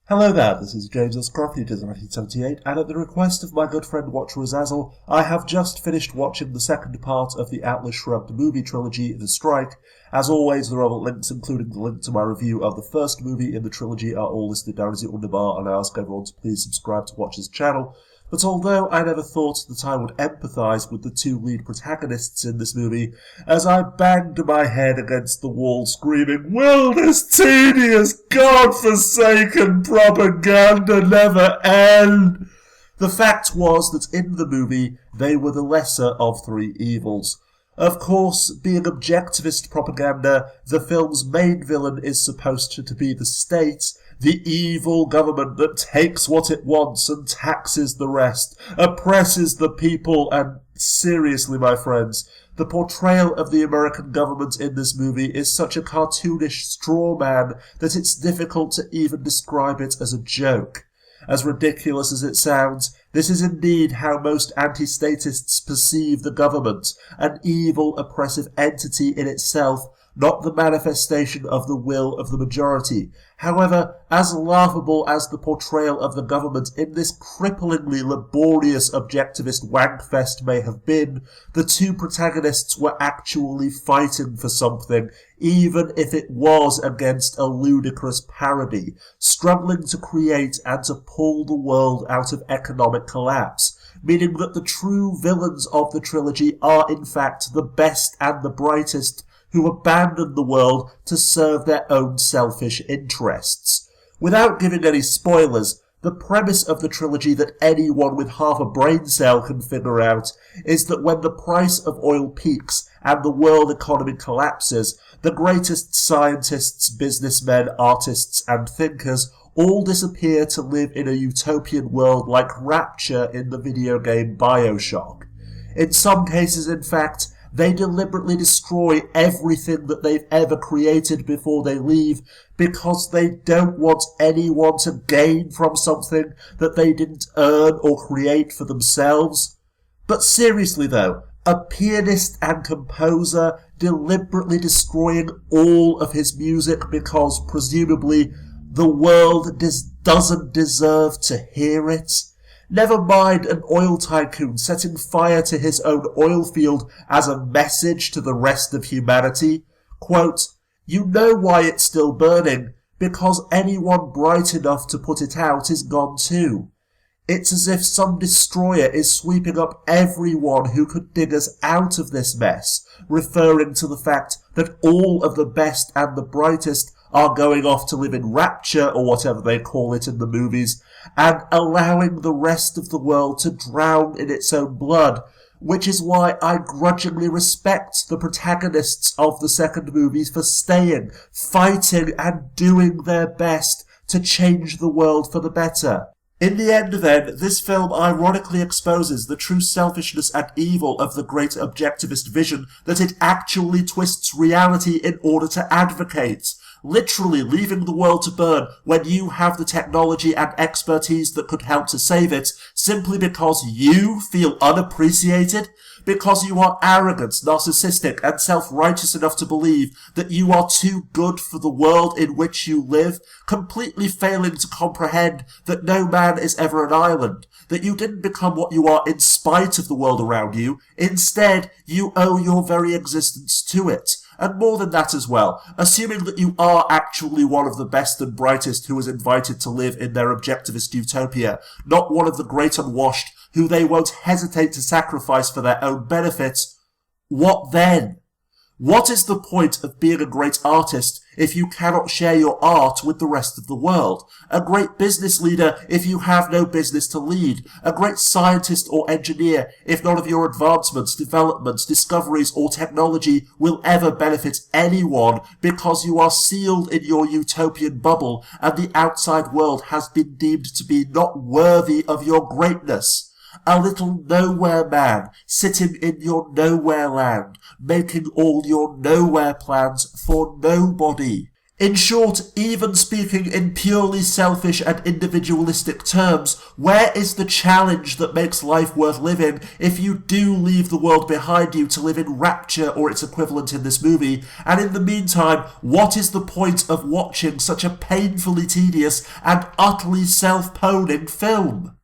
Hello there, this is Ujames1978, and at the request of my good friend WatcherAzazel, I have just finished watching the second part of the Atlas Shrugged movie trilogy, The Strike. As always, the relevant links, including the link to my review of the first movie in the trilogy, are all listed down as the underbar, and I ask everyone to please subscribe to Watcher's channel. But although I never thought that I would empathise with the two lead protagonists in this movie, as I banged my head against the wall screaming, "Will this tedious, God-forsaken propaganda never end?" The fact was that in the movie, they were the lesser of three evils. Of course, being objectivist propaganda, the film's main villain is supposed to be the state, the evil government that takes what it wants and taxes the rest, oppresses the people, and seriously, my friends, the portrayal of the American government in this movie is such a cartoonish straw man that it's difficult to even describe it as a joke. As ridiculous as it sounds, this is indeed how most anti-statists perceive the government, an evil, oppressive entity in itself, not the manifestation of the will of the majority. However, as laughable as the portrayal of the government in this cripplingly laborious objectivist wankfest may have been, the two protagonists were actually fighting for something, even if it was against a ludicrous parody, struggling to create and to pull the world out of economic collapse, meaning that the true villains of the trilogy are in fact the best and the brightest, who abandon the world to serve their own selfish interests. Without giving any spoilers, the premise of the trilogy that anyone with half a brain cell can figure out is that when the price of oil peaks and the world economy collapses, the greatest scientists, businessmen, artists, and thinkers all disappear to live in a utopian world like Rapture in the video game BioShock. In some cases, in fact, they deliberately destroy everything that they've ever created before they leave because they don't want anyone to gain from something that they didn't earn or create for themselves. But seriously though, a pianist and composer deliberately destroying all of his music because presumably the world doesn't deserve to hear it? Never mind an oil tycoon setting fire to his own oil field as a message to the rest of humanity. Quote, "You know why it's still burning, because anyone bright enough to put it out is gone too. It's as if some destroyer is sweeping up everyone who could dig us out of this mess," referring to the fact that all of the best and the brightest are going off to live in Rapture, or whatever they call it in the movies, and allowing the rest of the world to drown in its own blood, which is why I grudgingly respect the protagonists of the second movie for staying, fighting, and doing their best to change the world for the better. In the end, then, this film ironically exposes the true selfishness and evil of the great objectivist vision that it actually twists reality in order to advocate, literally leaving the world to burn when you have the technology and expertise that could help to save it, simply because you feel unappreciated, because you are arrogant, narcissistic, and self-righteous enough to believe that you are too good for the world in which you live, completely failing to comprehend that no man is ever an island, that you didn't become what you are in spite of the world around you. Instead, you owe your very existence to it. And more than that as well, assuming that you are actually one of the best and brightest who is invited to live in their objectivist utopia, not one of the great unwashed who they won't hesitate to sacrifice for their own benefits, what then? What is the point of being a great artist if you cannot share your art with the rest of the world? A great business leader if you have no business to lead? A great scientist or engineer if none of your advancements, developments, discoveries, or technology will ever benefit anyone because you are sealed in your utopian bubble and the outside world has been deemed to be not worthy of your greatness? A little nowhere man sitting in your nowhere land, making all your nowhere plans for nobody. In short, even speaking in purely selfish and individualistic terms, where is the challenge that makes life worth living if you do leave the world behind you to live in rapture or its equivalent in this movie? And in the meantime, what is the point of watching such a painfully tedious and utterly self-poning film?